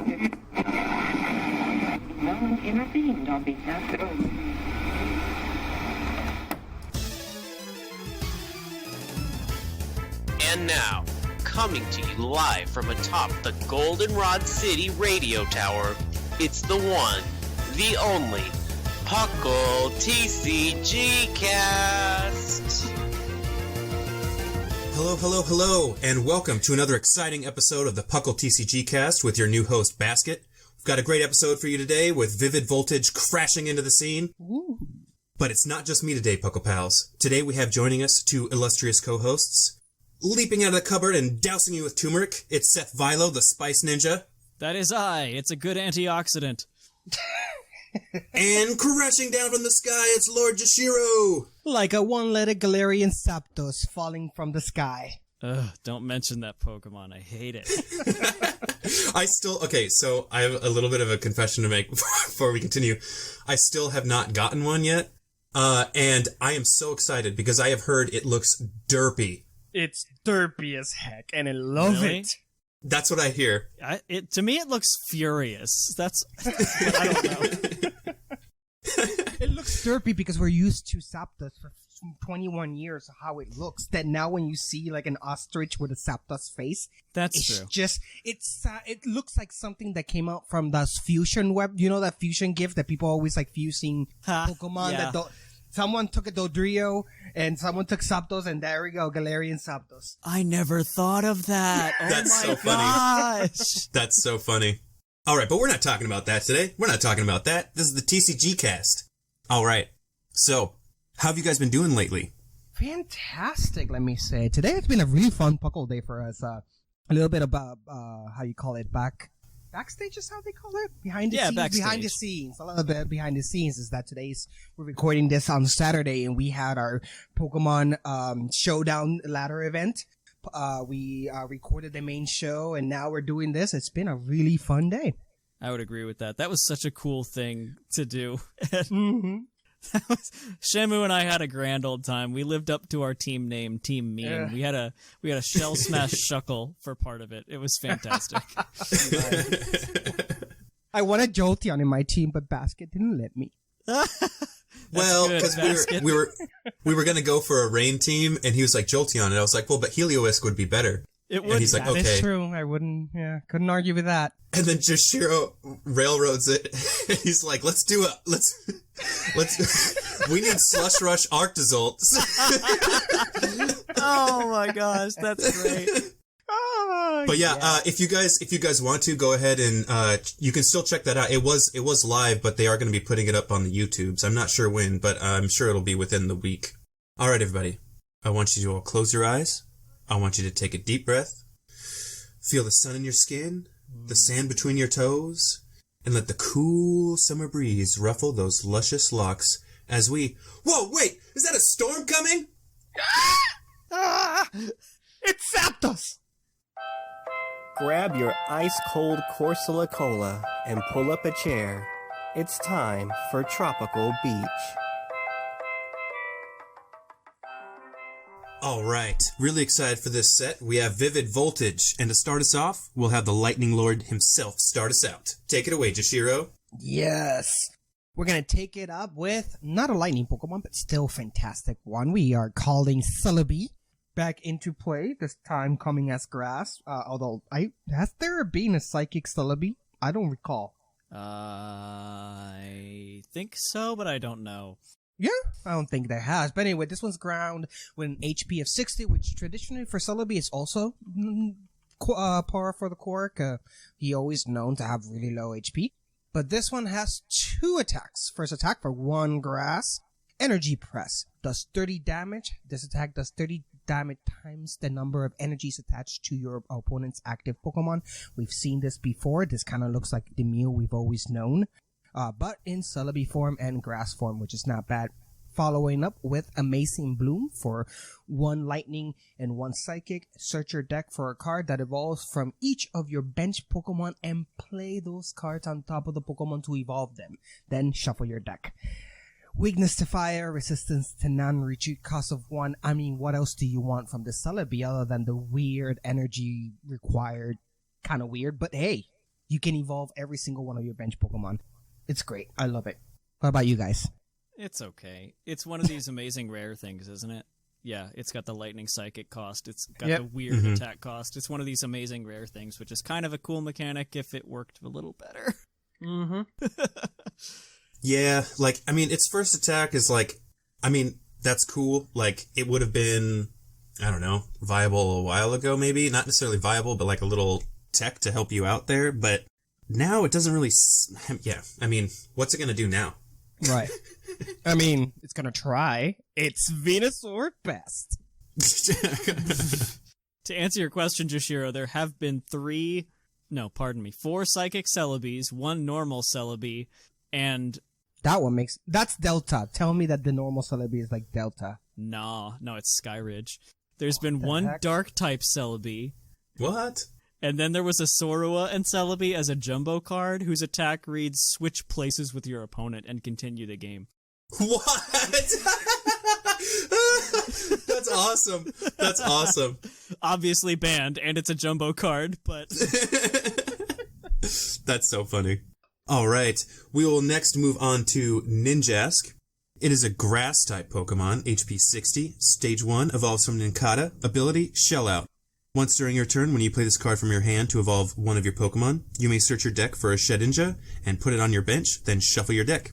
No one intervened on behalf of... And now, coming to you live from atop the Goldenrod City radio tower, it's the one, the only, PUCL TCGcast. Hello, and welcome to another exciting episode of the PUCL TCGcast with your new host, Basket. We've got a great episode for you today with Vivid Voltage crashing into the scene. Ooh. But it's not just me today, PUCL pals. Today we have joining us two illustrious co-hosts. Leaping out of the cupboard and dousing you with turmeric, it's Seth Vilo, the Spice Ninja. That is I. It's a good antioxidant. And crashing down from the sky, it's Lord Jushiro. Like a one-legged Galarian Zapdos falling from the sky. Ugh, don't mention that Pokemon. I hate it. So I have a little bit of a confession to make before we continue. I still have not gotten one yet. And I am so excited because I have heard it looks derpy. It's derpy as heck, and I love it. That's what I hear. To me, it looks furious. I don't know. It looks derpy because we're used to Zapdos for 21 years of how it looks. That now when you see like an ostrich with a Zapdos face, That's it's true. It looks like something that came out from that fusion web. You know that fusion gift that people always like fusing Pokemon. Yeah. Someone took a Dodrio and someone took Zapdos, and there we go, Galarian Zapdos. I never thought of that. That's oh my so funny. gosh. That's so funny. All right, but we're not talking about that today. We're not talking about that. This is the TCG cast. All right. So, how have you guys been doing lately? Fantastic, let me say. Today has been a really fun PUCL day for us. A little bit about, how you call it, backstage is how they call it? Behind the scenes? Backstage. Behind the scenes. A little bit behind the scenes is that we're recording this on Saturday, and we had our Pokemon Showdown ladder event. We recorded the main show, and now we're doing this. It's been a really fun day. I would agree with that. That was such a cool thing to do. Mm-hmm. Shamu and I had a grand old time. We lived up to our team name, Team Mean. Yeah. We had a Shell Smash Shuckle for part of it. It was fantastic. I wanted Jolteon in my team, but Basket didn't let me. Well, good, because we were gonna go for a rain team, and he was like Jolteon, and I was like, well, but Heliolisk would be better. It would. And he's like, That is okay. true. I couldn't argue with that. And then Jushiro railroads it. And he's like, let's we need Slush Rush Arctazolts. Oh my gosh, that's great. But yeah, if you guys want to, go ahead and you can still check that out. It was live, but they are going to be putting it up on the YouTubes. I'm not sure when, but I'm sure it'll be within the week. All right, everybody. I want you to all close your eyes. I want you to take a deep breath. Feel the sun in your skin, the sand between your toes, and let the cool summer breeze ruffle those luscious locks as we... Whoa, wait! Is that a storm coming? It's Zapdos! Grab your ice-cold Corsola Cola and pull up a chair. It's time for Tropical Beach. All right. Really excited for this set. We have Vivid Voltage. And to start us off, we'll have the Lightning Lord himself start us out. Take it away, Jushiro. Yes. We're going to take it up with not a lightning Pokemon, but still fantastic one. We are calling Celebi back into play, this time coming as grass. Although, has there been a Psychic Celebi? I don't recall. I think so, but I don't know. Yeah, I don't think there has. But anyway, this one's ground with an HP of 60, which traditionally for Celebi is also par for the Cork. He always known to have really low HP. But this one has 2 attacks. First attack for 1 grass. Energy Press does 30 damage. This attack does 30 damage times the number of energies attached to your opponent's active Pokemon. We've seen this before. This kind of looks like the Mew we've always known. But in Celebi form and grass form, which is not bad. Following up with Amazing Bloom for 1 lightning and 1 psychic. Search your deck for a card that evolves from each of your bench Pokemon and play those cards on top of the Pokemon to evolve them. Then shuffle your deck. Weakness to fire, resistance to none, retreat cost of 1. I mean, what else do you want from the Celebi other than the weird energy required? Kind of weird, but hey, you can evolve every single one of your bench Pokemon. It's great. I love it. What about you guys? It's okay. It's one of these amazing rare things, isn't it? Yeah, it's got the lightning psychic cost. It's got the weird attack cost. It's one of these amazing rare things, which is kind of a cool mechanic if it worked a little better. Mm-hmm. Yeah, like, I mean, its first attack is like, I mean, that's cool. Like, it would have been, I don't know, viable a while ago, maybe. Not necessarily viable, but like a little tech to help you out there. But now it doesn't really, yeah, I mean, what's it going to do now? Right. I mean, it's gonna try. It's Venusaur best. To answer your question, Jushiro, there have been 4 Psychic Celebes, 1 normal Celebi, and... That's Delta. Tell me that the normal Celebi is like Delta. No, it's Skyridge. There's been 1 Dark-type Celebi. What? And then there was a Sorua and Celebi as a jumbo card whose attack reads switch places with your opponent and continue the game. What? That's awesome. That's awesome. Obviously banned, and it's a jumbo card, but... That's so funny. All right. We will next move on to Ninjask. It is a grass-type Pokemon, HP 60, Stage 1, evolves from Nincada, ability, Shell Out. Once during your turn, when you play this card from your hand to evolve one of your Pokemon, you may search your deck for a Shedinja and put it on your bench, then shuffle your deck.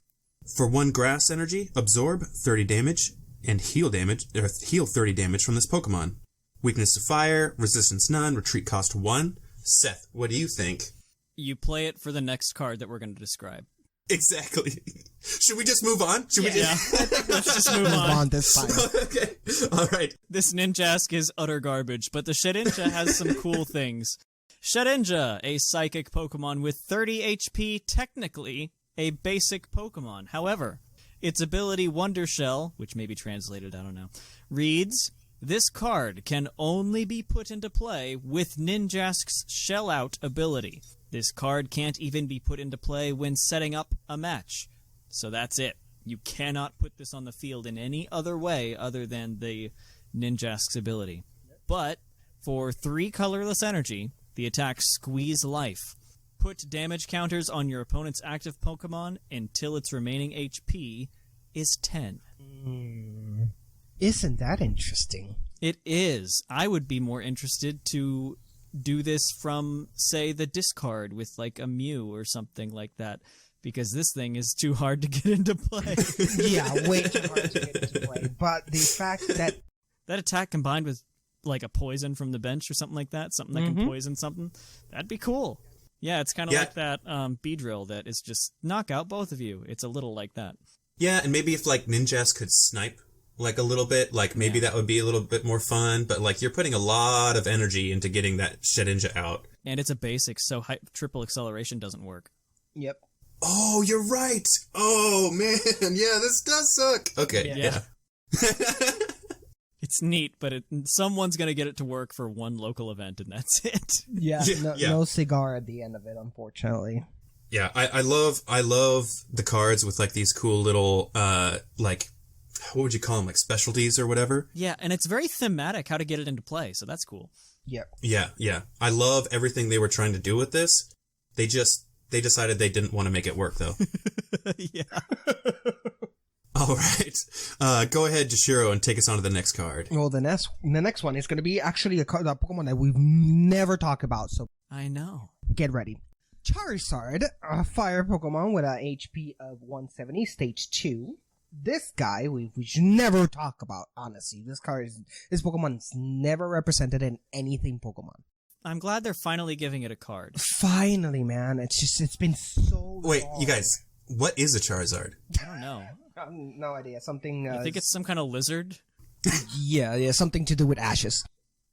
For 1 grass energy, absorb 30 damage and heal 30 damage from this Pokemon. Weakness to fire, resistance none, retreat cost 1. Seth, what do you think? You play it for the next card that we're going to describe. Exactly. Should we just move on? Let's just move on. This time. Okay. All right. This Ninjask is utter garbage, but the Shedinja has some cool things. Shedinja, a psychic Pokemon with 30 HP, technically a basic Pokemon. However, its ability Wonder Shell, which may be translated, I don't know, reads, this card can only be put into play with Ninjask's Shell Out ability. This card can't even be put into play when setting up a match. So that's it. You cannot put this on the field in any other way other than the Ninjask's ability. But for 3 colorless energy, the attack Squeeze Life. Put damage counters on your opponent's active Pokemon until its remaining HP is 10. Isn't that interesting? It is. I would be more interested to do this from, say, the discard with like a Mew or something like that, because this thing is too hard to get into play. Yeah, way too hard to get into play. But the fact that that attack combined with like a poison from the bench or something like that, something that can poison something, that'd be cool. Yeah, it's kind of like that Beedrill that is just knock out both of you. It's a little like that. Yeah, and maybe if like Ninjask could snipe like a little bit, like maybe that would be a little bit more fun, but like you're putting a lot of energy into getting that Shedinja out. And it's a basic, so triple acceleration doesn't work. Yep. Oh, you're right. Oh, man. Yeah, this does suck. Okay, yeah. It's neat, but someone's going to get it to work for 1 local event, and that's it. Yeah, no cigar at the end of it, unfortunately. Yeah, I love the cards with like these cool little, like, what would you call them, like specialties or whatever? Yeah, and it's very thematic how to get it into play, so that's cool. Yep. Yeah. I love everything they were trying to do with this. They decided they didn't want to make it work, though. Yeah. All right. Go ahead, Jushiro, and take us on to the next card. Well, the next one is going to be actually a Pokemon that we've never talked about, so I know. Get ready. Charizard, a fire Pokemon with an HP of 170, Stage 2. This guy, we should never talk about, honestly. This Pokemon is never represented in anything Pokemon. I'm glad they're finally giving it a card. Finally, man. It's been so long. Wait, you guys, what is a Charizard? I don't know. No idea. Something... I think it's some kind of lizard? Yeah, something to do with ashes.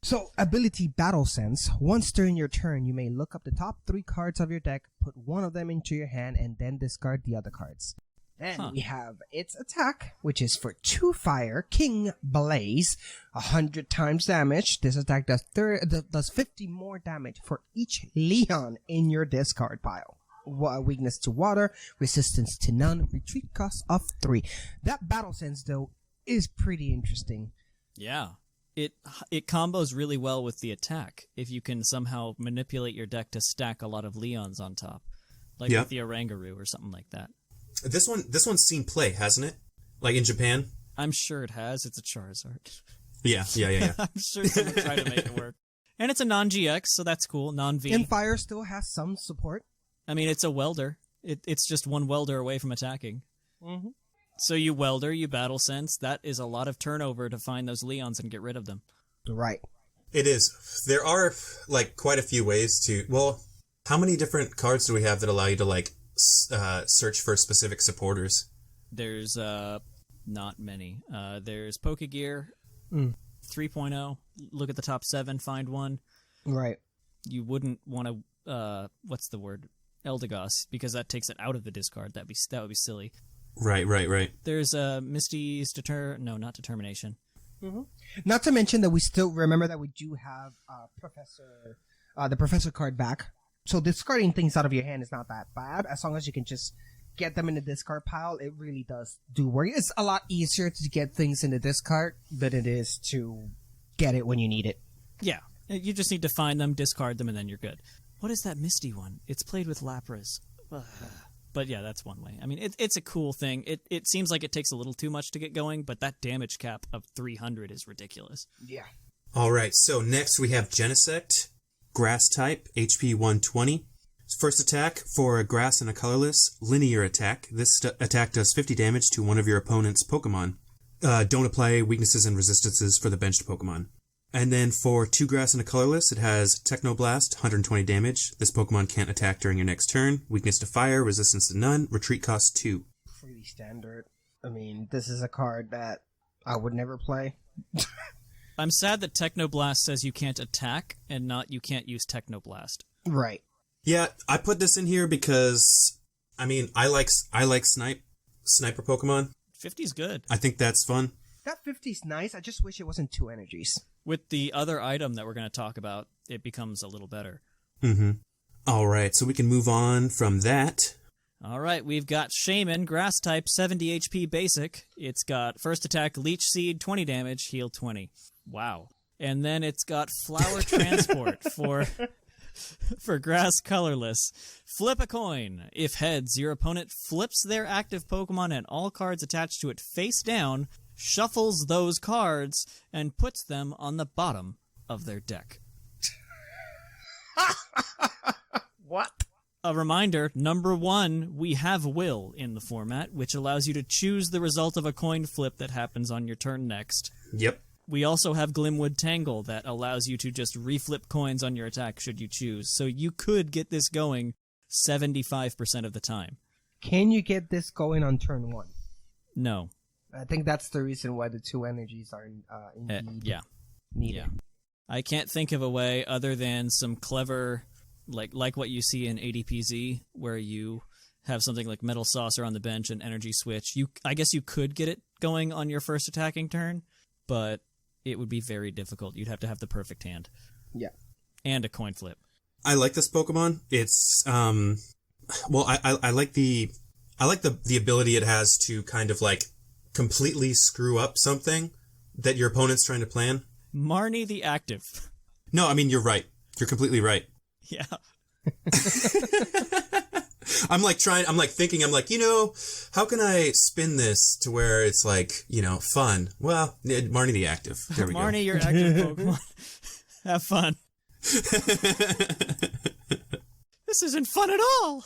So, ability Battle Sense. Once during your turn, you may look up the top 3 cards of your deck, put one of them into your hand, and then discard the other cards. Then we have its attack, which is for 2 fire, King Blaze, 100 times damage. This attack does 50 more damage for each Leon in your discard pile. Weakness to water, resistance to none, retreat cost of 3. That Battle Sense, though, is pretty interesting. Yeah. it combos really well with the attack if you can somehow manipulate your deck to stack a lot of Leons on top, like with the Orangaroo or something like that. This one's seen play, hasn't it? Like in Japan? I'm sure it has. It's a Charizard. Yeah. I'm sure someone tried to make it work. And it's a non-GX, so that's cool. Non-V. And Fire still has some support. I mean, it's a welder. It's just one welder away from attacking. Mm-hmm. So you welder, you battle sense. That is a lot of turnover to find those Leons and get rid of them. Right. It is. There are, like, quite a few ways to... Well, how many different cards do we have that allow you to, like, search for specific supporters? There's not many. There's Pokegear 3.0. Look at the top 7, find one. Right. You wouldn't want to, what's the word? Eldegoss, because that takes it out of the discard. That would be silly. Right. There's Misty's not Determination. Mm-hmm. Not to mention that we still remember that we do have the Professor card back. So discarding things out of your hand is not that bad, as long as you can just get them in the discard pile. It really does do work. It's a lot easier to get things in the discard than it is to get it when you need it. Yeah, you just need to find them, discard them, and then you're good. What is that Misty one? It's played with Lapras. But yeah, that's one way. I mean, it's a cool thing. It seems like it takes a little too much to get going, but that damage cap of 300 is ridiculous. Yeah. All right, so next we have Genesect, Grass type, HP 120. First attack for a grass and a colorless, linear attack. This attack does 50 damage to one of your opponent's Pokemon. Don't apply weaknesses and resistances for the benched Pokemon. And then for 2 grass and a colorless, it has Technoblast, 120 damage. This Pokemon can't attack during your next turn. Weakness to fire, resistance to none, retreat cost 2. Pretty standard. I mean, this is a card that I would never play. I'm sad that Technoblast says you can't attack and not you can't use Technoblast. Right. Yeah, I put this in here because, I mean, I like sniper Pokemon. 50's good. I think that's fun. That 50's nice. I just wish it wasn't 2 energies. With the other item that we're going to talk about, it becomes a little better. Mm-hmm. All right, so we can move on from that. All right, we've got Shaman, grass type, 70 HP basic. It's got first attack, Leech Seed, 20 damage, heal 20. Wow. And then it's got Flower Transport for grass colorless. Flip a coin. If heads, your opponent flips their active Pokemon and all cards attached to it face down, shuffles those cards, and puts them on the bottom of their deck. What? A reminder, number 1, we have Will in the format, which allows you to choose the result of a coin flip that happens on your turn next. Yep. We also have Glimwood Tangle that allows you to just reflip coins on your attack should you choose. So you could get this going 75% of the time. Can you get this going on turn 1? No. I think that's the reason why the 2 energies are indeed needed. Yeah. I can't think of a way other than some clever, like what you see in ADPZ, where you have something like Metal Saucer on the bench and Energy Switch. I guess you could get it going on your first attacking turn, but it would be very difficult. You'd have to have the perfect hand. Yeah. And a coin flip. I like this Pokemon. It's well, I like the ability it has to kind of like completely screw up something that your opponent's trying to plan. Marnie the Active. No, I mean, you're right. You're completely right. Yeah. I'm thinking, how can I spin this to where it's like, fun? Well, Marnie the Active. There we go. Marnie, your active Pokemon. Have fun. This isn't fun at all.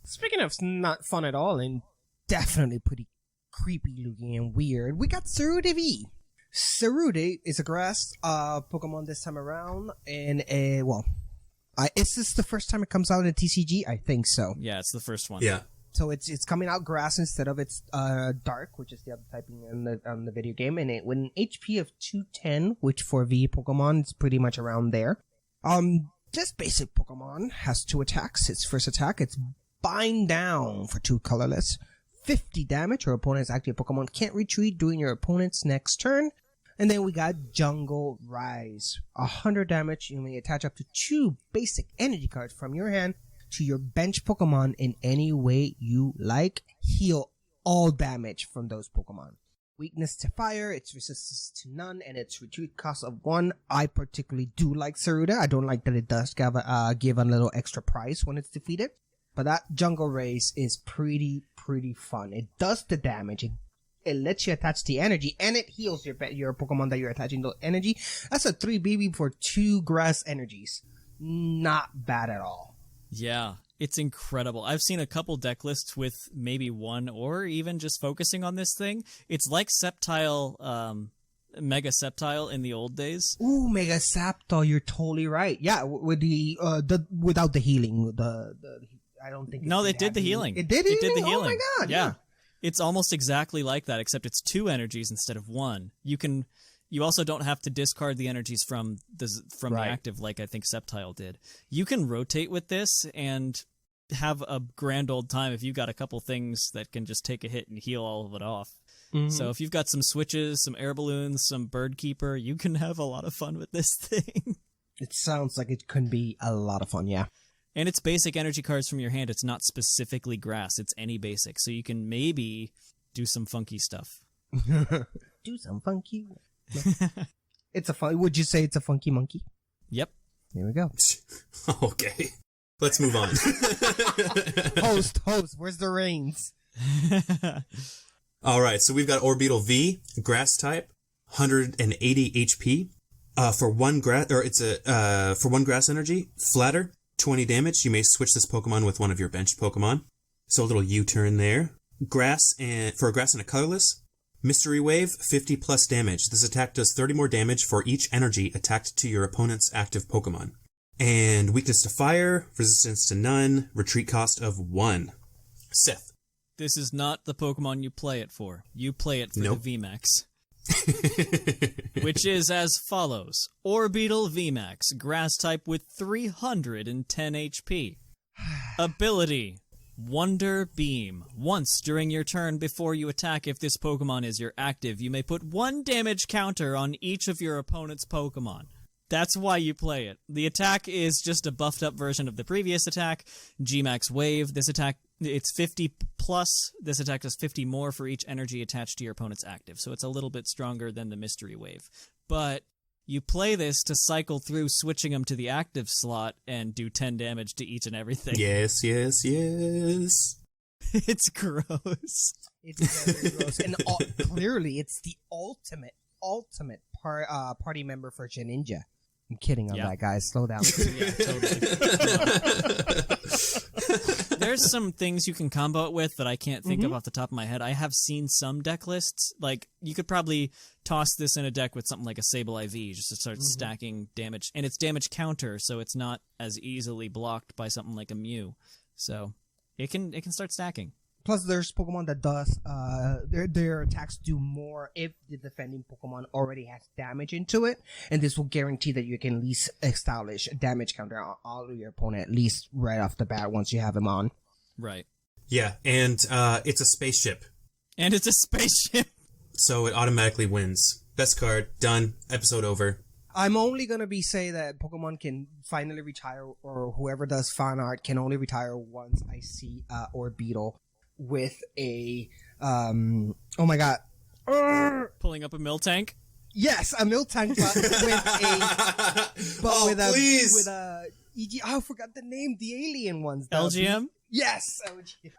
Speaking of not fun at all and definitely pretty creepy looking and weird, we got Cerude V. Cerude is a grass Pokemon this time around, and is this the first time it comes out in TCG? I think so. Yeah, it's the first one. Yeah. So it's coming out grass instead of its dark, which is the other typing on the video game, and it with an HP of 210, which for V Pokemon is pretty much around there. This basic Pokemon has 2 attacks. Its first attack, it's Bind Down for 2 colorless. 50 damage. Your opponent's active Pokemon can't retreat during your opponent's next turn. And then we got Jungle Rise. 100 damage. You may attach up to 2 basic energy cards from your hand to your bench Pokemon in any way you like. Heal all damage from those Pokemon. Weakness to fire, its resistance to none, and its retreat cost of 1. I particularly do like Saruda. I don't like that it does give a little extra price when it's defeated. But that jungle race is pretty fun. It does the damage. It lets you attach the energy, and it heals your Pokemon that you're attaching the energy. That's a 3 BB for 2 grass energies. Not bad at all. Yeah, it's incredible. I've seen a couple deck lists with maybe 1 or even just focusing on this thing. It's like Sceptile, Mega Sceptile in the old days. Ooh, Mega Sceptile, you're totally right. Yeah, with the without the healing, I don't think. No, they did the healing. It did. It did the healing. Oh my god! Yeah, it's almost exactly like that, except it's 2 energies instead of 1. You also don't have to discard the energies from the active like I think Sceptile did. You can rotate with this and have a grand old time if you've got a couple things that can just take a hit and heal all of it off. Mm-hmm. So if you've got some switches, some air balloons, some bird keeper, you can have a lot of fun with this thing. It sounds like it could be a lot of fun, yeah. And it's basic energy cards from your hand. It's not specifically grass. It's any basic. So you can maybe do some funky stuff. Do some funky. It's a fun. Would you say it's a funky monkey? Yep. There we go. Okay. Let's move on. Host, where's the reins? All right, so we've got Orbeetle V, grass type, 180 HP. For one grass energy, flatter, 20 damage. You may switch this Pokemon with one of your benched Pokemon. So a little U-turn there. For a grass and a colorless, Mystery Wave, 50 plus damage. This attack does 30 more damage for each energy attacked to your opponent's active Pokemon. And weakness to fire, resistance to none, retreat cost of 1. Seth. This is not the Pokemon you play it for. You play it for the VMAX. Which is as follows. Orbeetle VMAX, grass type with 310 HP. Ability. Wonder Beam. Once during your turn before you attack, if this Pokemon is your active, you may put 1 damage counter on each of your opponent's Pokemon. That's why you play it. The attack is just a buffed up version of the previous attack. Gmax Wave. This attack, it's 50 plus. This attack does 50 more for each energy attached to your opponent's active. So it's a little bit stronger than the Mystery Wave. But you play this to cycle through switching them to the active slot and do 10 damage to each and everything. Yes. It's gross. It's very gross. And clearly, it's the ultimate party member for Greninja. I'm kidding on that, guys. Slow down. Yeah, totally. There's some things you can combo it with that I can't think of off the top of my head. I have seen some deck lists. Like, you could probably toss this in a deck with something like a Sable IV just to start stacking damage. And it's damage counter, so it's not as easily blocked by something like a Mew. So it can start stacking. Plus, there's Pokemon that does their attacks do more if the defending Pokemon already has damage into it, and this will guarantee that you can at least establish a damage counter on all of your opponent at least right off the bat once you have him on. Right. Yeah, and it's a spaceship. And it's a spaceship. So it automatically wins. Best card, done, episode over. I'm only going to say that Pokemon can finally retire, or whoever does fan art can only retire once I see Orbeetle with a oh my god, pulling up a Miltank. Yes, a Miltank, but with a EG. Oh, I forgot the name. The alien ones. LGM. Yes, LGM.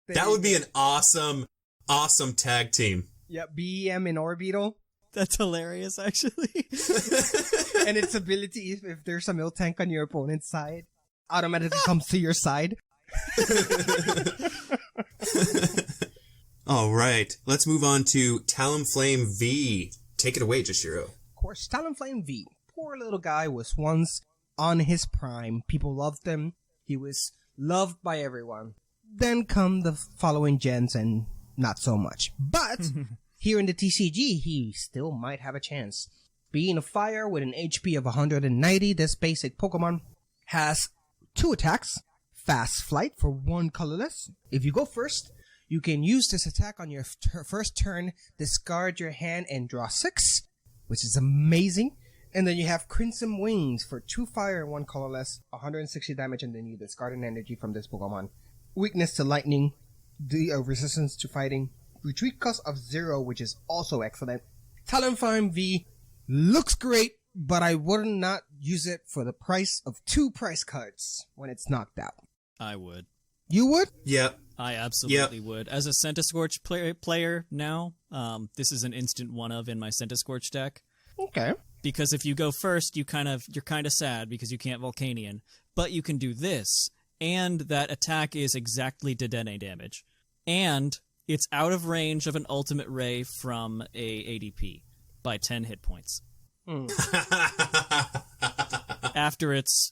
That would be an awesome tag team. Yeah, BEM and Orbeetle. That's hilarious, actually. And its ability, if there's a Miltank on your opponent's side, automatically comes to your side. All right, let's move on to Talonflame V. Take it away, Jushiro. Of course, Talonflame V. Poor little guy was once on his prime. People loved him. He was loved by everyone. Then come the following gens and not so much. But here in the TCG, he still might have a chance. Being a fire with an HP of 190, this basic Pokemon has 2 attacks. Fast Flight for 1 colorless. If you go first, you can use this attack on your first turn, discard your hand, and draw 6, which is amazing. And then you have Crimson Wings for 2 fire and 1 colorless, 160 damage, and then you discard an energy from this Pokemon. Weakness to lightning, the resistance to fighting, retreat cost of 0, which is also excellent. Talonflame V looks great, but I would not use it for the price of 2 price cards when it's knocked out. I would. You would? Yeah. I absolutely would. As a Centiskorch player now, this is an instant one of in my Centiskorch deck. Okay. Because if you go first, you're kind of sad because you can't Volcanion, but you can do this, and that attack is exactly Dedenne damage, and it's out of range of an Ultimate Ray from a ADP by 10 hit points. after its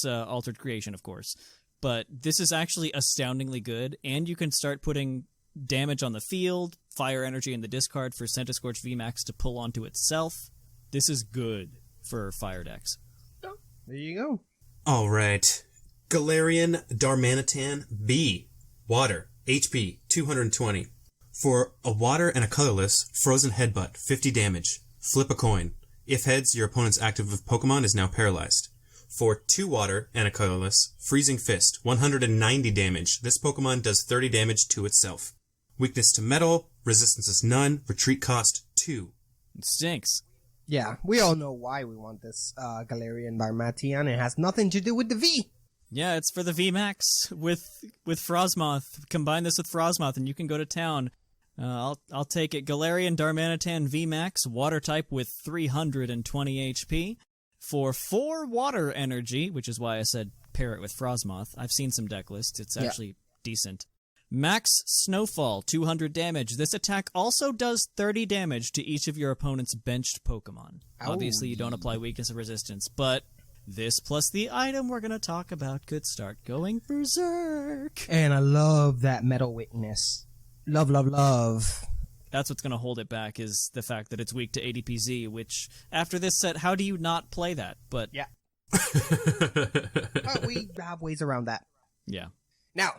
altered creation, of course. But this is actually astoundingly good, and you can start putting damage on the field, fire energy in the discard for Centiskorch VMAX to pull onto itself. This is good for fire decks. There you go. All right. Galarian Darmanitan B. Water. HP 220. For a water and a colorless, Frozen Headbutt, 50 damage. Flip a coin. If heads, your opponent's active Pokemon is now paralyzed. For 2 water and a colorless, Freezing Fist, 190 damage. This Pokemon does 30 damage to itself. Weakness to metal, resistance is none, retreat cost 2. It stinks. Yeah, we all know why we want this Galarian Darmanitan. It has nothing to do with the V. Yeah, it's for the VMAX with Frostmoth. Combine this with Frostmoth and you can go to town. I'll take it. Galarian Darmanitan VMAX, water type with 320 HP. For 4 water energy, which is why I said pair it with Frostmoth. I've seen some deck lists. It's actually decent. Max Snowfall, 200 damage. This attack also does 30 damage to each of your opponent's benched Pokemon. Obviously, you don't apply weakness or resistance, but this plus the item we're going to talk about could start going berserk. And I love that metal weakness. Love, love, love. That's what's going to hold it back is the fact that it's weak to ADPZ, which, after this set, how do you not play that? But yeah. But we have ways around that. Yeah. Now,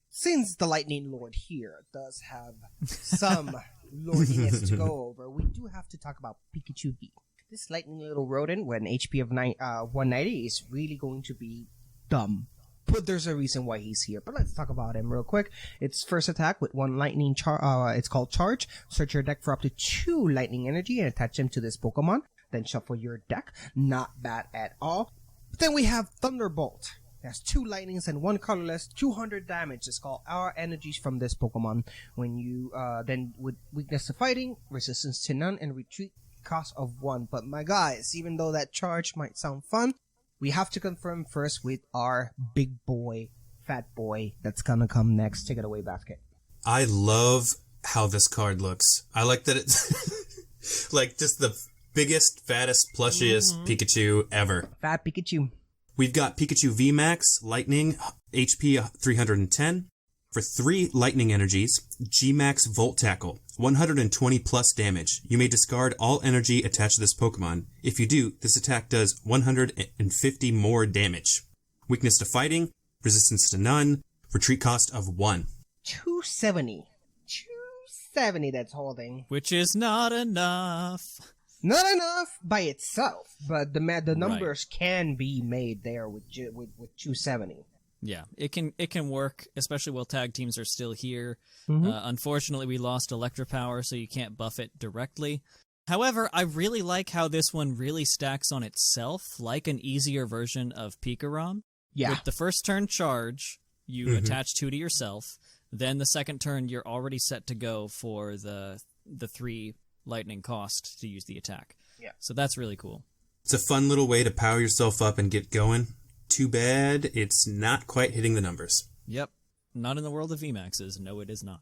since the Lightning Lord here does have some lordiness to go over, we do have to talk about Pikachu V. This lightning little rodent with an HP of 190 is really going to be dumb. But there's a reason why he's here. But let's talk about him real quick. Its first attack with 1 lightning it's called Charge. Search your deck for up to 2 lightning energy and attach them to this Pokemon. Then shuffle your deck. Not bad at all. But then we have Thunderbolt. It has 2 lightnings and 1 colorless, 200 damage. It's called our energies from this Pokemon. When you then with weakness to fighting, resistance to none, and retreat cost of 1. But my guys, even though that charge might sound fun, we have to confirm first with our big boy, fat boy, that's gonna come next. Take it away, Basket. I love how this card looks. I like that it's like just the biggest, fattest, plushiest Pikachu ever. Fat Pikachu. We've got Pikachu VMAX, Lightning, HP 310. For 3 lightning energies, G-Max Volt Tackle, 120 plus damage. You may discard all energy attached to this Pokemon. If you do, this attack does 150 more damage. Weakness to fighting, resistance to none, retreat cost of 1. 270. 270 that's holding. Which is not enough. Not enough by itself, but the numbers can be made there with 270. Yeah, it can work, especially while tag teams are still here. Unfortunately, we lost Electropower, so you can't buff it directly. However, I really like how this one really stacks on itself, like an easier version of Pikarom. Yeah. With the first turn charge, you attach 2 to yourself. Then the second turn, you're already set to go for the 3 lightning cost to use the attack. Yeah. So that's really cool. It's a fun little way to power yourself up and get going. Too bad it's not quite hitting the numbers. Yep. Not in the world of VMAXs. No, it is not.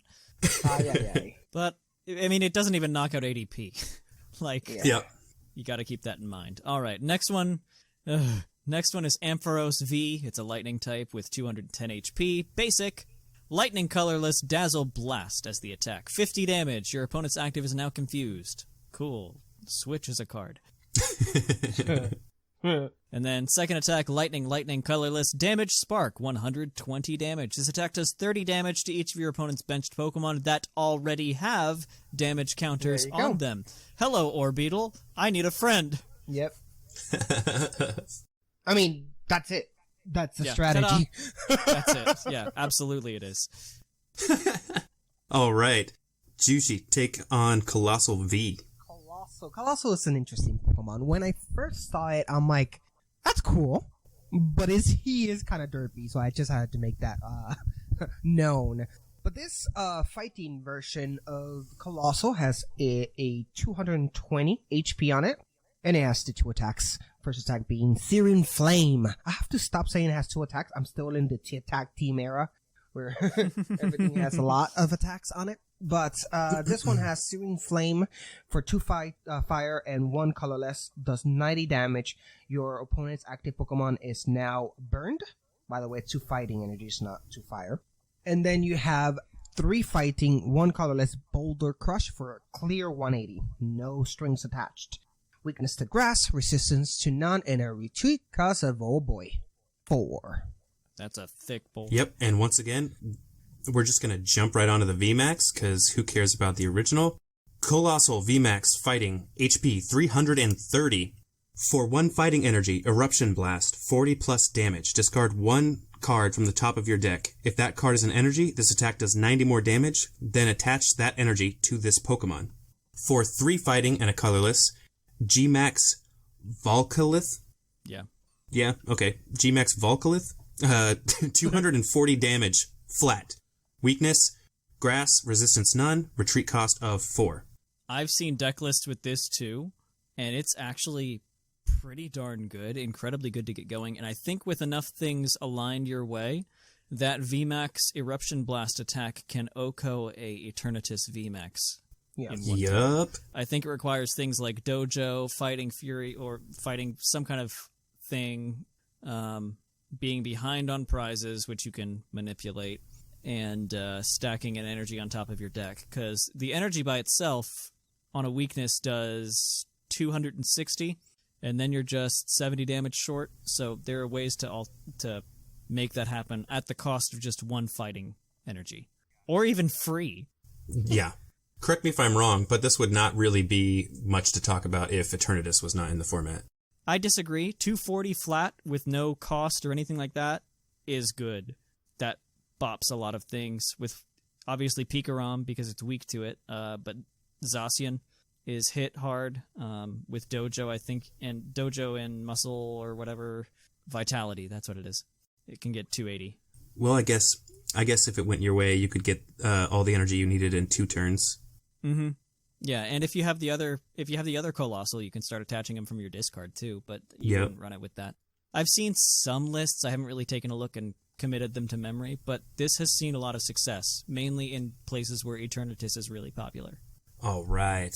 Yeah. But, I mean, it doesn't even knock out ADP. You gotta keep that in mind. Alright, next one. Next one is Ampharos V. It's a lightning type with 210 HP. Basic. Lightning colorless Dazzle Blast as the attack. 50 damage. Your opponent's active is now confused. Cool. Switch is a card. And then second attack, Lightning colorless, damage Spark, 120 damage. This attack does 30 damage to each of your opponent's benched Pokemon that already have damage counters on them. Hello, Orbeetle. I need a friend. Yep. I mean, that's it. That's the strategy. That's it. Yeah, absolutely it is. All right. Jushi, take on Colossal V. Colossal is an interesting Pokemon. When I first saw it, I'm like, that's cool, but he is kind of derpy, so I just had to make that known. But this fighting version of Colossal has a 220 HP on it, and it has the 2 attacks. First attack being Searing Flame. I have to stop saying it has 2 attacks. I'm still in the attack team era, where everything has a lot of attacks on it. But this one has Searing Flame for 2 fire and 1 colorless, does 90 damage. Your opponent's active Pokemon is now burned. By the way, 2 fighting energies, not 2 fire. And then you have 3 fighting, 1 colorless Boulder Crush for a clear 180. No strings attached. Weakness to grass, resistance to none, and a retreat cost of, oh boy, 4. That's a thick boulder. Yep, and once again, we're just going to jump right onto the VMAX, because who cares about the original? Colossal VMAX Fighting, HP 330. For 1 fighting energy, Eruption Blast, 40 plus damage. Discard 1 card from the top of your deck. If that card is an energy, this attack does 90 more damage, then attach that energy to this Pokemon. For 3 fighting and a colorless, Gmax Volcalith? Yeah, okay. Gmax Volcalith? 240 damage, flat. Weakness, grass, resistance none, retreat cost of 4. I've seen deck lists with this too, and it's actually pretty darn good, incredibly good to get going, and I think with enough things aligned your way, that VMAX Eruption Blast attack can OHKO a Eternatus VMAX. Yeah. Yup. I think it requires things like Dojo, Fighting Fury, or fighting some kind of thing, being behind on prizes, which you can manipulate, and stacking an energy on top of your deck, because the energy by itself on a weakness does 260, and then you're just 70 damage short, so there are ways to make that happen at the cost of just 1 fighting energy. Or even free. Yeah. Correct me if I'm wrong, but this would not really be much to talk about if Eternatus was not in the format. I disagree. 240 flat with no cost or anything like that is good. That bops a lot of things with obviously Pikarom because it's weak to it, but Zacian is hit hard with Dojo, I think, and Dojo and Muscle or whatever, Vitality, that's what it is. It can get 280. Well, I guess if it went your way, you could get all the energy you needed in 2 turns. Mm-hmm. Yeah, and if you have the other Colossal, you can start attaching them from your discard too, but you wouldn't run it with that. I've seen some lists, I haven't really taken a look and committed them to memory, but this has seen a lot of success, mainly in places where Eternatus is really popular. All right.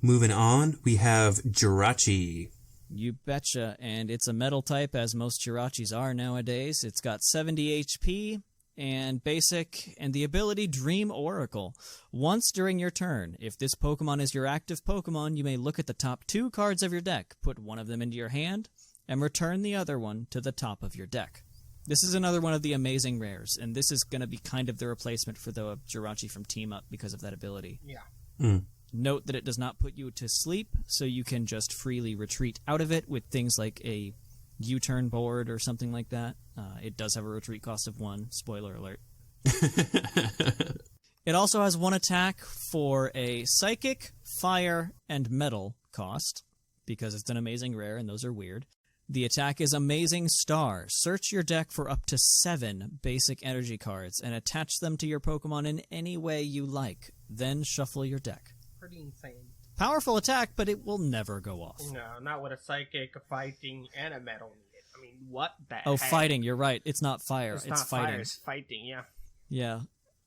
Moving on, we have Jirachi. You betcha, and it's a metal type, as most Jirachis are nowadays. It's got 70 HP, and basic, and the ability Dream Oracle. Once during your turn, if this Pokemon is your active Pokemon, you may look at the top 2 cards of your deck, put one of them into your hand, and return the other one to the top of your deck. This is another one of the amazing rares, and this is going to be kind of the replacement for the Jirachi from Team Up because of that ability. Yeah. Note that it does not put you to sleep, so you can just freely retreat out of it with things like a U-turn board or something like that. It does have a retreat cost of 1. Spoiler alert. It also has 1 attack for a Psychic, Fire, and Metal cost, because it's an amazing rare, and those are weird. The attack is Amazing Star. Search your deck for up to 7 basic energy cards and attach them to your Pokemon in any way you like. Then shuffle your deck. Pretty insane. Powerful attack, but it will never go off. No, not with a Psychic, a Fighting, and a Metal needed. I mean, what the heck? Oh, Fighting, you're right. It's not fire. It's not fighting. Fire, it's Fighting, yeah. Yeah.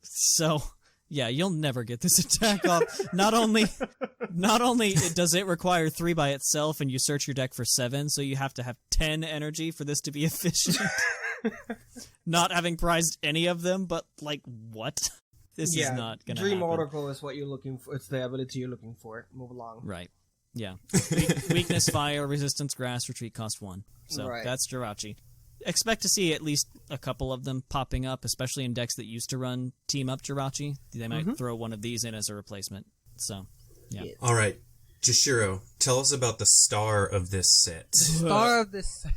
So, yeah, you'll never get this attack off. Not only does it require 3 by itself, and you search your deck for 7, so you have to have 10 energy for this to be efficient. Not having prized any of them, but, like, what? This is not going to happen. Dream Oracle is what you're looking for. It's the ability you're looking for. Move along. Right. Yeah. Weakness, Fire, Resistance, Grass, Retreat, cost 1. So that's Jirachi. Expect to see at least a couple of them popping up, especially in decks that used to run Team Up Jirachi. They might throw one of these in as a replacement. So, yeah. All right. Jushiro, tell us about the star of this set. Star of this set.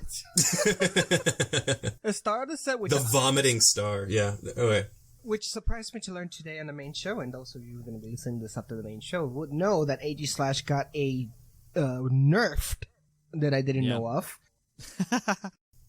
The star of the set, which the vomiting star. Yeah. Okay. Which surprised me to learn today on the main show, and those of you who are going to be listening to this up to the main show would know that AG Slash got a nerfed that I didn't know of.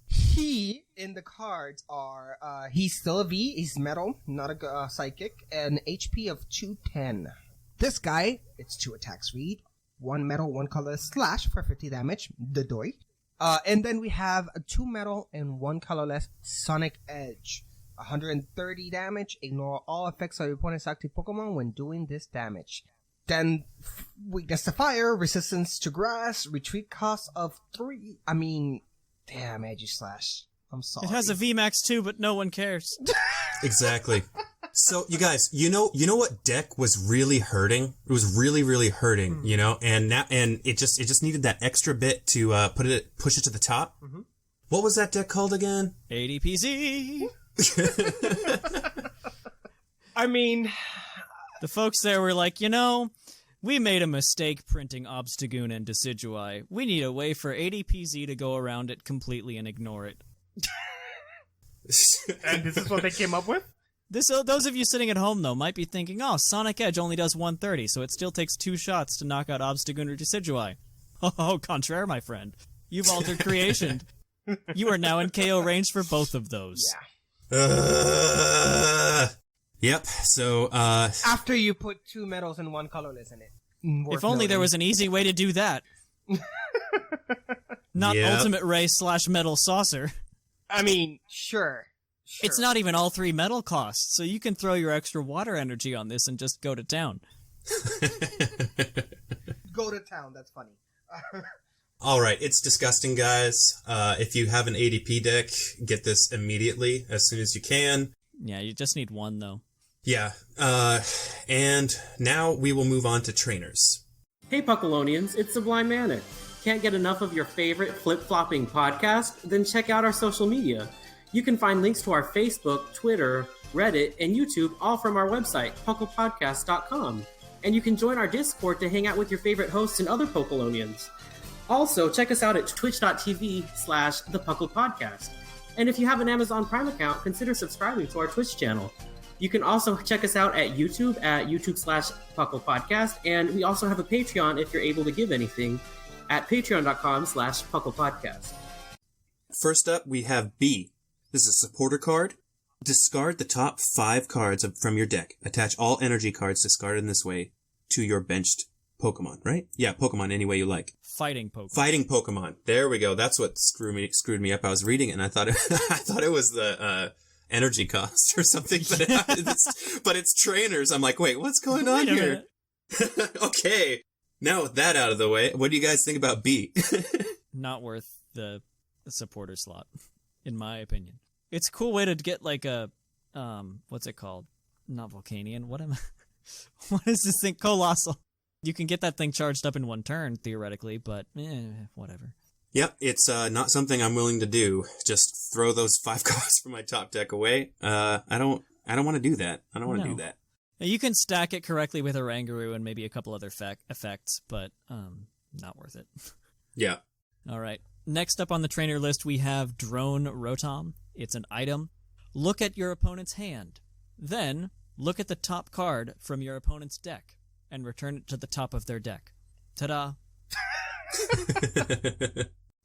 He, in the cards, are, he's still a V, he's metal, not a psychic, and HP of 210. This guy, it's 2 attack speed, 1 metal, 1 colorless slash for 50 damage, the Doi. And then we have a 2 metal and 1 colorless Sonic Edge. 130 damage, ignore all effects of your opponent's active Pokemon when doing this damage. Then, weakness to fire, resistance to grass, retreat cost of 3. I mean, damn, Edgy Slash. I'm sorry. It has a VMAX too, but no one cares. Exactly. So, you guys, you know what deck was really hurting? It was really, really hurting, you know, and it just needed that extra bit to push it to the top. Mm-hmm. What was that deck called again? ADPZ. I mean, the folks there were like, we made a mistake printing Obstagoon and Decidueye. We need a way for ADPZ to go around it completely and ignore it. and this is what they came up with? Those of you sitting at home, though, might be thinking, Sonic Edge only does 130, so it still takes 2 shots to knock out Obstagoon or Decidueye. Oh, contraire, my friend. You've altered creation. You are now in KO range for both of those. Yeah. Yep, so, After you put 2 metals and 1 colorless in it. If only there was an easy way to do that. Not Ultimate Ray / Metal Saucer. I mean, sure. It's not even all 3 metal costs, so you can throw your extra water energy on this and just go to town. Go to town, that's funny. Alright, it's disgusting, guys. If you have an ADP deck, get this immediately, as soon as you can. Yeah, you just need 1, though. Yeah, and now we will move on to trainers. Hey PUCLonians, it's Sublime Manor. Can't get enough of your favorite flip-flopping podcast? Then check out our social media. You can find links to our Facebook, Twitter, Reddit, and YouTube all from our website, PUCLpodcast.com. And you can join our Discord to hang out with your favorite hosts and other PUCLonians. Also, check us out at twitch.tv/ThePucklePodcast. And if you have an Amazon Prime account, consider subscribing to our Twitch channel. You can also check us out at YouTube at YouTube/PucklePodcast. And we also have a Patreon if you're able to give anything at patreon.com/PucklePodcast. First up, we have B. This is a supporter card. Discard the top 5 cards from your deck. Attach all energy cards discarded in this way to your benched Pokemon, right? Yeah, Pokemon any way you like. Fighting Pokemon. Fighting Pokemon. There we go. That's what screwed me up. I was reading it and I thought it was the energy cost or something, but it's trainers. I'm like, wait, what's going on here? Okay. Now with that out of the way, what do you guys think about B? Not worth the supporter slot, in my opinion. It's a cool way to get like a, what's it called? Not Volcanion. What is this thing? Colossal. You can get that thing charged up in 1 turn, theoretically, but whatever. Yep, it's not something I'm willing to do. Just throw those 5 cards from my top deck away. I don't want to do that. I don't want to do that. You can stack it correctly with Oranguru and maybe a couple other effects, but not worth it. Yeah. All right. Next up on the trainer list, we have Drone Rotom. It's an item. Look at your opponent's hand. Then, look at the top card from your opponent's deck and return it to the top of their deck. Ta-da!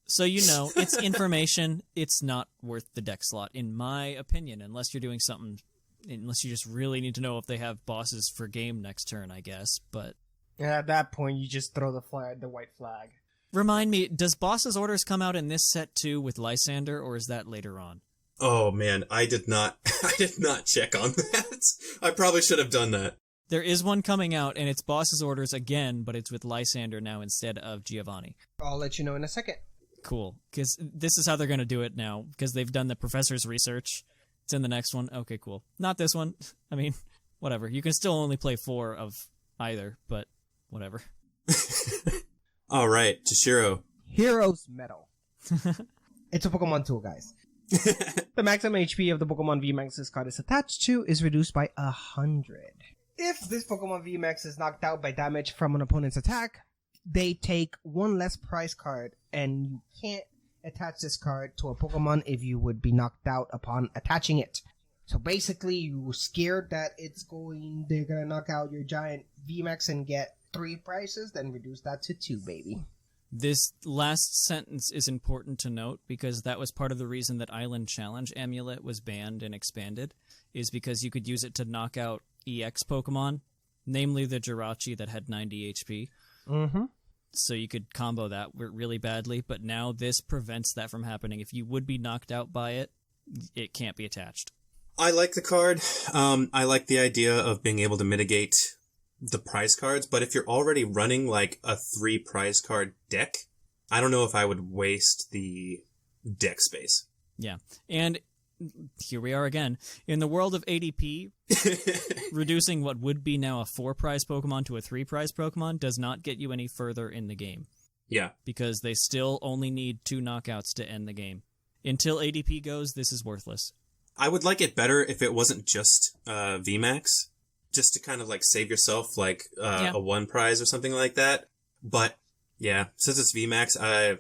So it's information. It's not worth the deck slot, in my opinion, unless you're doing something, unless you just really need to know if they have bosses for game next turn, I guess, but... At that point, you just throw the white flag. Remind me, does Boss's Orders come out in this set too with Lysander, or is that later on? Oh man, I did not check on that. I probably should have done that. There is one coming out, and it's Boss's Orders again, but it's with Lysander now instead of Giovanni. I'll let you know in a second. Cool, because this is how they're going to do it now, because they've done the professor's research. It's in the next one. Okay, cool. Not this one. I mean, whatever. You can still only play 4 of either, but whatever. All right, Jushiro. Heroes Metal. It's a Pokemon tool, guys. The maximum HP of the Pokemon VMAX this card is attached to is reduced by 100. If this Pokemon VMAX is knocked out by damage from an opponent's attack, they take 1 less prize card, and you can't attach this card to a Pokemon if you would be knocked out upon attaching it. So basically, you were scared that they're gonna knock out your giant VMAX and get 3 prizes, then reduce that to 2, baby. This last sentence is important to note because that was part of the reason that Island Challenge Amulet was banned and expanded, is because you could use it to knock out EX Pokemon, namely the Jirachi that had 90 HP. Mm-hmm. So you could combo that really badly, but now this prevents that from happening. If you would be knocked out by it, it can't be attached. I like the card. I like the idea of being able to mitigate the prize cards, but if you're already running like a 3 prize card deck, I don't know if I would waste the deck space. Yeah. And here we are again. In the world of ADP, reducing what would be now a 4 prize Pokemon to a 3 prize Pokemon does not get you any further in the game. Yeah. Because they still only need 2 knockouts to end the game. Until ADP goes, this is worthless. I would like it better if it wasn't just VMAX, just to kind of like save yourself like a 1 prize or something like that. But yeah, since it's VMAX, I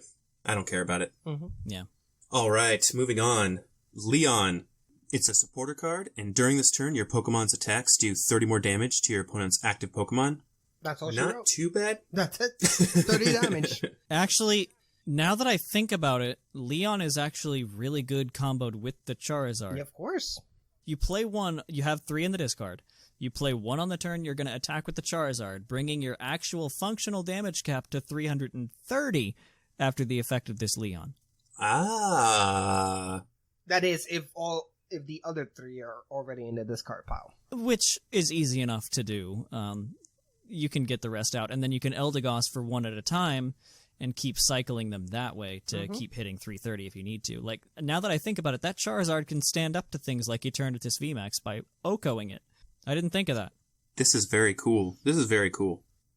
don't care about it. Mm-hmm. Yeah. All right, moving on. Leon. It's a supporter card, and during this turn, your Pokemon's attacks do 30 more damage to your opponent's active Pokemon. That's all she Not wrote. too bad. That's it. 30 damage. Actually, now that I think about it, Leon is actually really good comboed with the Charizard. Yeah, of course. You play 1, you have 3 in the discard. You play 1 on the turn, you're going to attack with the Charizard, bringing your actual functional damage cap to 330 after the effect of this Leon. Ah. That is, if the other 3 are already in the discard pile. Which is easy enough to do. You can get the rest out, and then you can Eldegoss for 1 at a time and keep cycling them that way to keep hitting 330 if you need to. Like, now that I think about it, that Charizard can stand up to things like Eternatus VMAX by OHKOing it. I didn't think of that. This is very cool.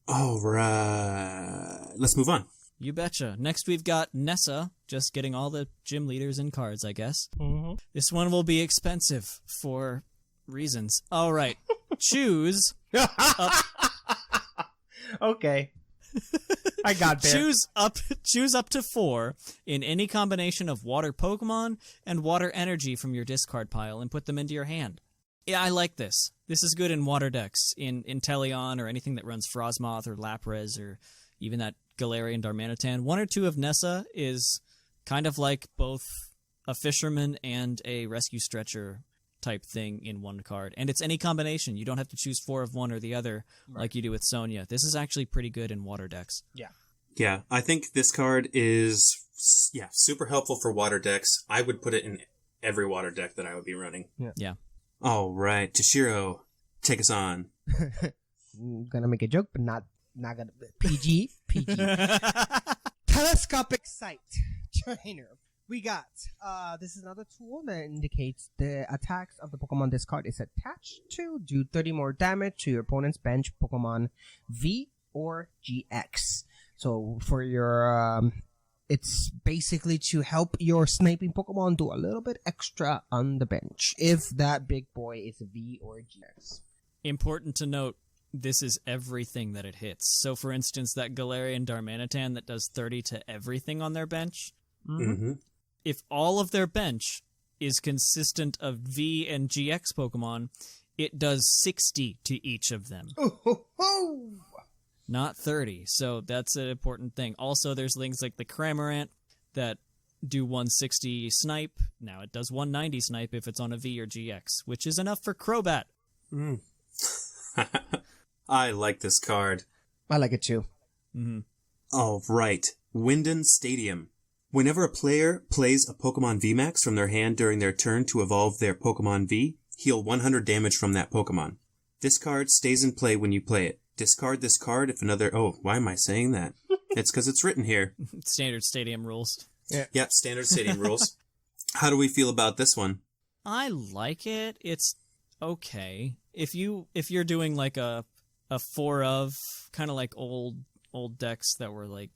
All right. Let's move on. You betcha. Next we've got Nessa, just getting all the gym leaders and cards, I guess. Mm-hmm. This one will be expensive for reasons. All right. Choose up. Okay. I got there. Choose up to 4 in any combination of water Pokemon and water energy from your discard pile and put them into your hand. Yeah, I like this. This is good in water decks, in Inteleon or anything that runs Frosmoth or Lapras or even that Galarian Darmanitan. 1 or 2 of Nessa is kind of like both a fisherman and a rescue stretcher type thing in 1 card. And it's any combination. You don't have to choose 4 of one or the other like you do with Sonya. This is actually pretty good in water decks. Yeah. Yeah, I think this card is super helpful for water decks. I would put it in every water deck that I would be running. Yeah. All right, Jushiro, take us on. I'm gonna make a joke, but not gonna. PG. Telescopic sight trainer. We got, this is another tool that indicates the attacks of the Pokemon this card is attached to do 30 more damage to your opponent's bench Pokemon V or GX. So for your, it's basically to help your sniping Pokemon do a little bit extra on the bench if that big boy is a V or a GX. Important to note, this is everything that it hits. So for instance, that Galarian Darmanitan that does 30 to everything on their bench, if all of their bench is consistent of V and GX Pokemon, it does 60 to each of them. Not 30. So that's an important thing. Also, there's things like the Cramorant that do 160 snipe. Now it does 190 snipe if it's on a V or GX, which is enough for Crobat. I like this card. I like it too. All right, Winden Stadium. Whenever a player plays a Pokemon VMAX from their hand during their turn to evolve their Pokemon V, heal 100 damage from that Pokemon. This card stays in play when you play it. Discard this card if another... Oh, why am I saying that? It's because it's written here. Standard Stadium rules. Yep, standard Stadium rules. How do we feel about this one? I like it. It's okay. If you're doing like a 4 of, kind of like old decks that were like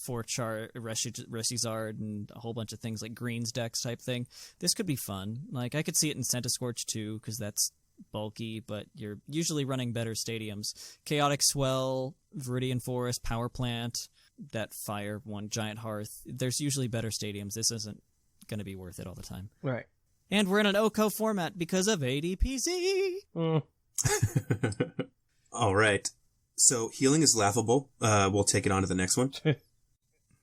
4-char Resizard and a whole bunch of things like Greens decks type thing, this could be fun. Like, I could see it in Centiskorch too, because that's bulky, but you're usually running better stadiums. Chaotic Swell, Viridian Forest, Power Plant, that Fire one, Giant Hearth. There's usually better stadiums. This isn't going to be worth it all the time. Right. And we're in an OCO format because of ADPZ. All right. So healing is laughable. We'll take it on to the next one.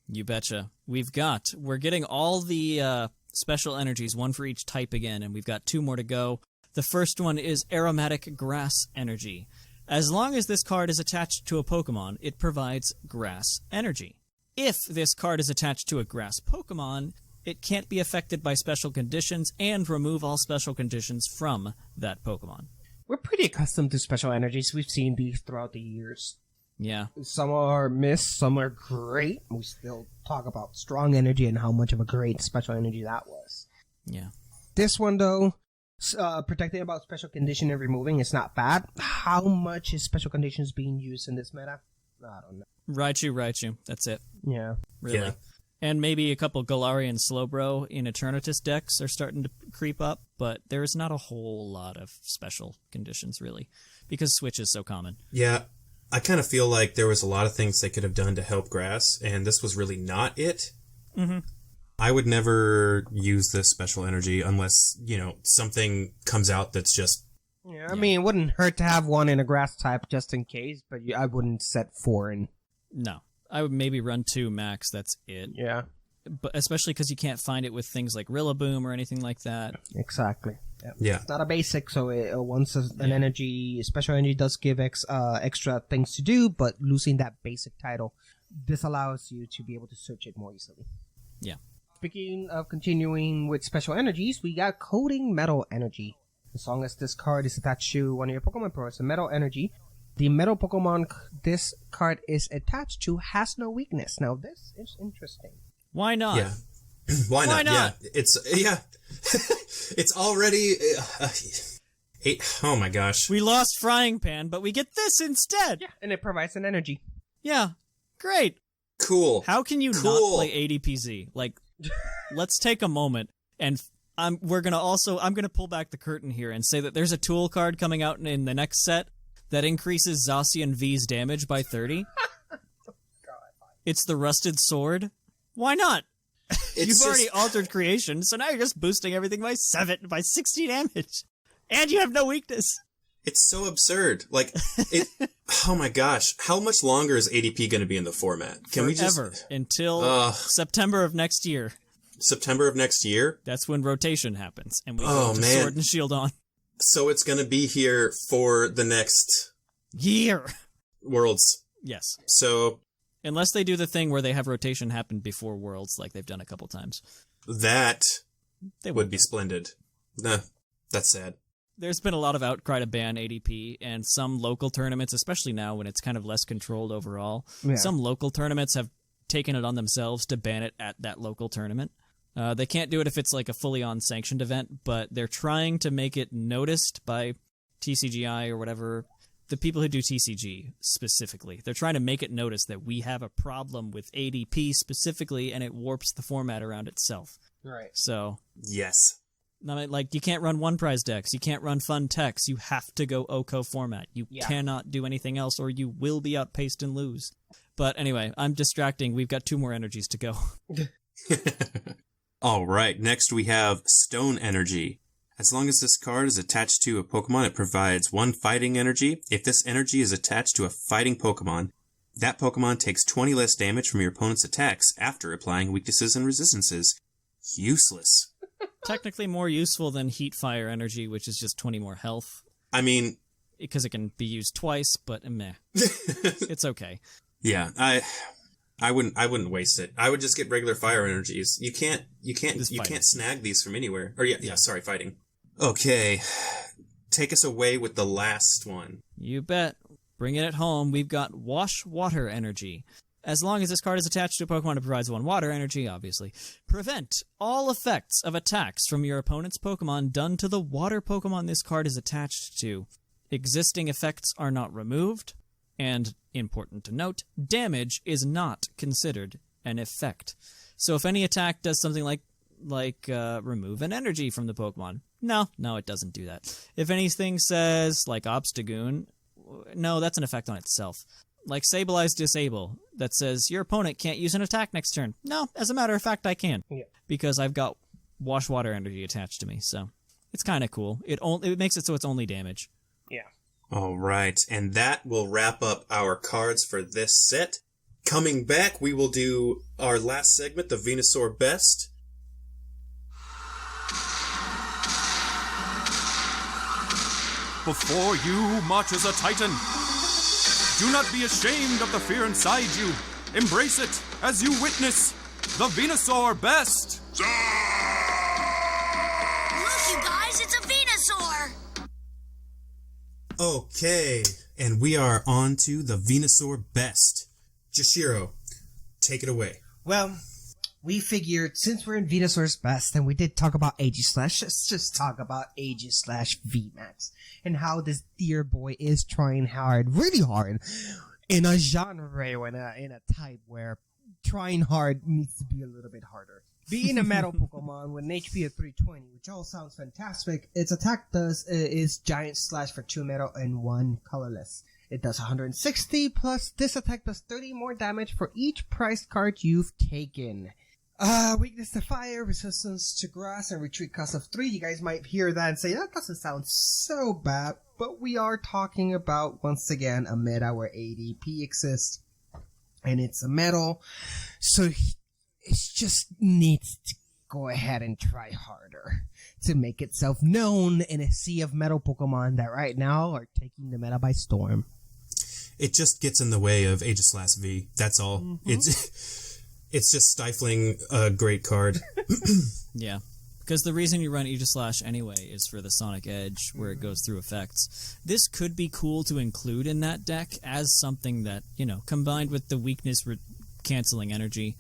You betcha. We're getting all the special energies, one for each type again, and we've got 2 more to go. The first one is Aromatic Grass Energy. As long as this card is attached to a Pokemon, it provides grass energy. If this card is attached to a grass Pokemon, it can't be affected by special conditions and remove all special conditions from that Pokemon. We're pretty accustomed to special energies. We've seen these throughout the years. Yeah. Some are missed, some are great. We still talk about strong energy and how much of a great special energy that was. Yeah. This one, though, protecting about special condition and removing is not bad. How much is special conditions being used in this meta? I don't know. Raichu. That's it. Yeah. Really. Yeah. And maybe a couple Galarian Slowbro in Eternatus decks are starting to creep up, but there's not a whole lot of special conditions, really, because Switch is so common. Yeah. I kind of feel like there was a lot of things they could have done to help grass, and this was really not it. Mm-hmm. I would never use this special energy unless, something comes out that's just... Yeah, I mean, it wouldn't hurt to have one in a grass type just in case, but I wouldn't set 4 in. No. I would maybe run 2 max, that's it. Yeah. But especially because you can't find it with things like Rillaboom or anything like that. Exactly. Yeah. It's not a basic, so once an energy, special energy does give extra things to do, but losing that basic title, this allows you to be able to search it more easily. Yeah. Speaking of continuing with special energies, we got Coding Metal Energy. As long as this card is attached to one of your Pokemon Pro, it's a Metal Energy. The Metal Pokemon this card is attached to has no weakness. Now, this is interesting. Why not? Yeah. Why not? not? Yeah. It's already... oh my gosh. We lost Frying Pan, but we get this instead. Yeah, and it provides an energy. Yeah. Great. Cool. How can you not play ADPZ? Like, let's take a moment and I'm gonna pull back the curtain here and say that there's a tool card coming out in the next set that increases Zacian V's damage by 30. It's the Rusted Sword. Why not? You've already altered creation, so now you're just boosting everything by 60 damage. And you have no weakness. It's so absurd. Like, oh my gosh. How much longer is ADP going to be in the format? Forever. Until September of next year. September of next year? That's when rotation happens, and we go to Sword and Shield on. So it's going to be here for the next... year. Worlds. Yes. So... unless they do the thing where they have rotation happen before Worlds, like they've done a couple times. That would be splendid. Nah, that's sad. There's been a lot of outcry to ban ADP, and some local tournaments, especially now when it's kind of less controlled overall, some local tournaments have taken it on themselves to ban it at that local tournament. They can't do it if it's like a fully on-sanctioned event, but they're trying to make it noticed by TCGI or whatever. The people who do TCG specifically, they're trying to make it notice that we have a problem with ADP specifically, and it warps the format around itself. Right. So yes, I mean, like, you can't run one prize decks, you can't run fun techs, you have to go OCO format. You cannot do anything else, or you will be outpaced and lose. But anyway, I'm distracting. We've got 2 more energies to go. All right. Next, we have Stone Energy. As long as this card is attached to a Pokemon, it provides 1 fighting energy. If this energy is attached to a fighting Pokemon, that Pokemon takes 20 less damage from your opponent's attacks after applying weaknesses and resistances. Useless. Technically more useful than Heat Fire Energy, which is just 20 more health. I mean... because it can be used twice, but meh. It's okay. Yeah, I wouldn't waste it. I would just get regular fire energies. You can't snag these from anywhere. Or sorry, fighting. Okay. Take us away with the last one. You bet. Bringing it home, we've got Wash Water Energy. As long as this card is attached to a Pokemon, it provides 1 water energy, obviously. Prevent all effects of attacks from your opponent's Pokemon done to the water Pokemon this card is attached to. Existing effects are not removed. And, important to note, damage is not considered an effect. So if any attack does something like remove an energy from the Pokemon, no, it doesn't do that. If anything says, like Obstagoon, no, that's an effect on itself. Like Sableye Disable, that says your opponent can't use an attack next turn. No, as a matter of fact, I can. Yeah. Because I've got wash water energy attached to me, so it's kind of cool. It makes it so it's only damage. Yeah. All right, and that will wrap up our cards for this set. Coming back, we will do our last segment, the Venusaur Best. Before you marches a titan. Do not be ashamed of the fear inside you. Embrace it as you witness the Venusaur Best. Look, you guys, it's a Venusaur! Okay, and we are on to the Venusaur Best. Jushiro, take it away. Well, we figured since we're in Venusaur's Best and we did talk about Aegislash, let's just talk about Aegislash VMAX and how this dear boy is trying hard, really hard, in a genre or in a type where trying hard needs to be a little bit harder. Being a metal Pokemon with an HP of 320, which all sounds fantastic, its attack is Giant Slash for 2 metal and 1 colorless. It does 160, plus this attack does 30 more damage for each prize card you've taken. Weakness to fire, resistance to grass, and retreat cost of 3. You guys might hear that and say, that doesn't sound so bad, but we are talking about, once again, a meta where ADP exists, and it's a metal, so it just needs to go ahead and try harder to make itself known in a sea of metal Pokemon that right now are taking the meta by storm. It just gets in the way of Aegislash V, that's all. Mm-hmm. It's just stifling a great card. Yeah, because the reason you run Aegislash anyway is for the Sonic Edge, where it goes through effects. This could be cool to include in that deck as something that, combined with the weakness canceling energy,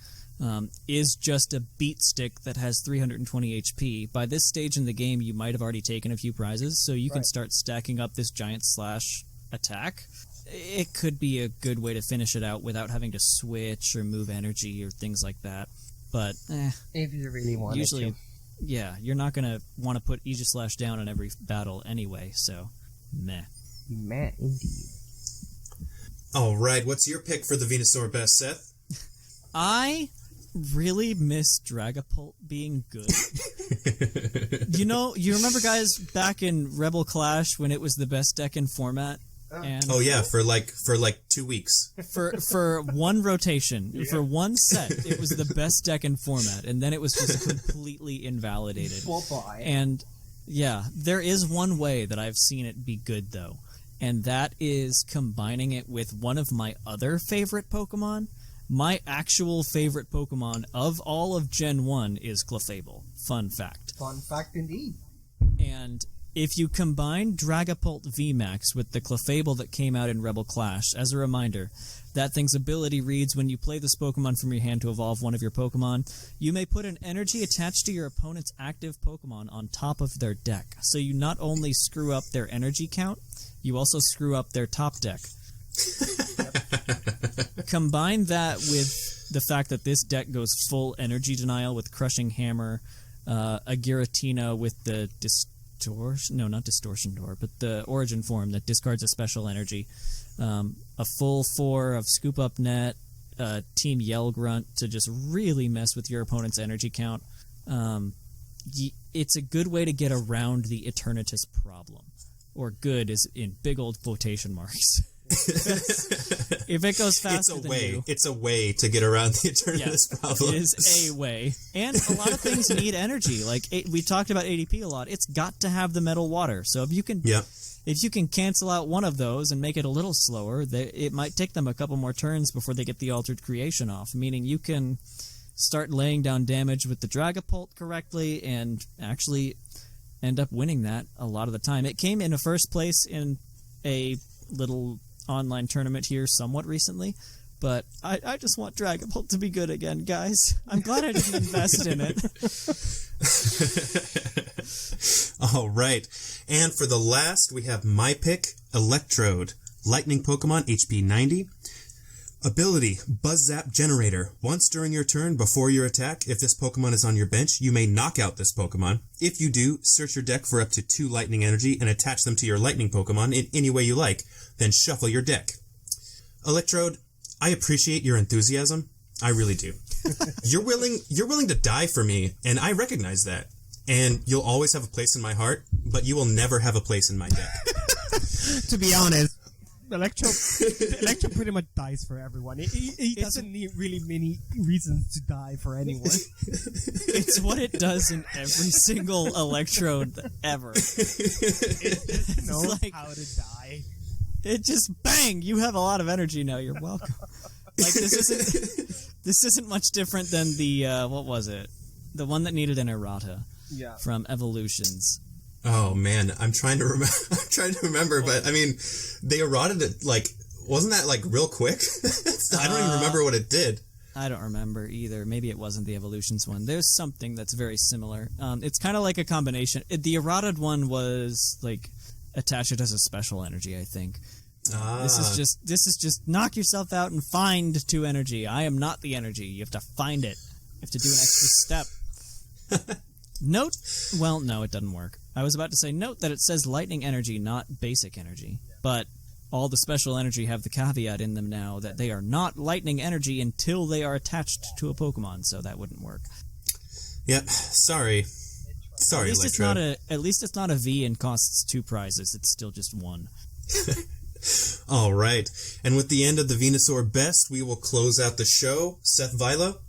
is just a beat stick that has 320 HP. By this stage in the game, you might have already taken a few prizes, so you can start stacking up this Giant Slash attack. It could be a good way to finish it out without having to switch or move energy or things like that. But, if you really want usually, to. Yeah, you're not going to want to put Aegislash down in every battle anyway, so meh. Meh, indeed. All right, what's your pick for the Venusaur Best, Seth? I really miss Dragapult being good. You remember, guys, back in Rebel Clash when it was the best deck in format? And oh yeah, for like 2 weeks. For one rotation, for one set, it was the best deck in format, and then it was just completely invalidated. And yeah, there is one way that I've seen it be good though, and that is combining it with one of my other favorite Pokemon. My actual favorite Pokemon of all of Gen 1 is Clefable. Fun fact. Fun fact indeed. And if you combine Dragapult VMAX with the Clefable that came out in Rebel Clash, as a reminder, that thing's ability reads when you play this Pokemon from your hand to evolve one of your Pokemon, you may put an energy attached to your opponent's active Pokemon on top of their deck. So you not only screw up their energy count, you also screw up their top deck. Combine that with the fact that this deck goes full energy denial with Crushing Hammer, a Giratina with the Distortion Door, but the Origin form that discards a special energy, a full 4 of Scoop Up Net, Team Yell Grunt to just really mess with your opponent's energy count. It's a good way to get around the Eternatus problem. Or good is in big old quotation marks. If it goes faster than you... It's a way to get around the Eternatus problem. It is a way. And a lot of things need energy. Like, we talked about ADP a lot. It's got to have the metal water. So if you can cancel out one of those and make it a little slower, it might take them a couple more turns before they get the Altered Creation off, meaning you can start laying down damage with the Dragapult correctly and actually end up winning that a lot of the time. It came in a first place in a little online tournament here somewhat recently, but I just want Dragapult to be good again, guys. I'm glad I didn't invest in it. All right. And for the last, we have my pick, Electrode. Lightning Pokemon, HP 90. Ability, Buzz Zap Generator. Once during your turn, before your attack, if this Pokemon is on your bench, you may knock out this Pokemon. If you do, search your deck for up to 2 Lightning Energy and attach them to your Lightning Pokemon in any way you like. Then shuffle your deck. Electrode, I appreciate your enthusiasm. I really do. You're willing to die for me, and I recognize that. And you'll always have a place in my heart, but you will never have a place in my deck. To be honest, Electro pretty much dies for everyone. He doesn't need really many reasons to die for anyone. It's what it does in every single Electrode ever. It knows like, how to die. It just bang. You have a lot of energy now. You're welcome. Like this isn't much different than the what was it? The one that needed an errata. Yeah. From Evolutions. Oh man, I'm trying to remember, but I mean, they eroded it like, wasn't that like real quick? I don't even remember what it did. I don't remember either. Maybe it wasn't the Evolutions one. There's something that's very similar. It's kind of like a combination. The eroded one was like attach it as a special energy, I think. This is just knock yourself out and find 2 energy. I am not the energy. You have to find it. You have to do an extra step. Note, well, no, it doesn't work. I was about to say, note that it says lightning energy, not basic energy. But all the special energy have the caveat in them now that they are not lightning energy until they are attached to a Pokemon, so that wouldn't work. Yep, sorry, at least Electro. At least it's not a V and costs 2 prizes. It's still just 1. All right, and with the end of the Venusaur Best, we will close out the show. Seth Vilo,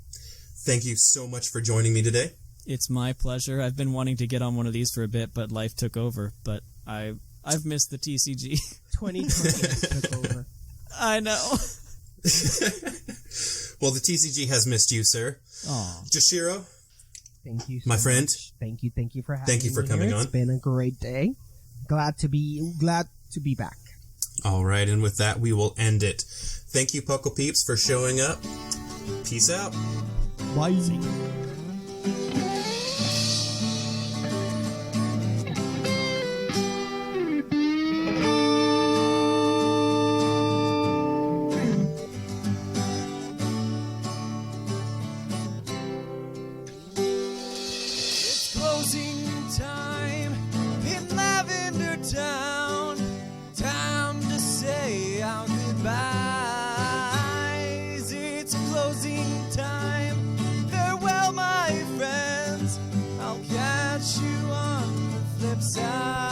thank you so much for joining me today. It's my pleasure. I've been wanting to get on one of these for a bit, but life took over. But I've missed the TCG. 2020 took over. I know. Well, the TCG has missed you, sir. Aw. Jushiro, Thank you so my friend. much. Thank you for having me. Thank you for coming here. on. It's been a great day. Glad to be back. All right, and with that, we will end it. Thank you, PUCL peeps, for showing up. Peace out. Bye. Catch you on the flip side.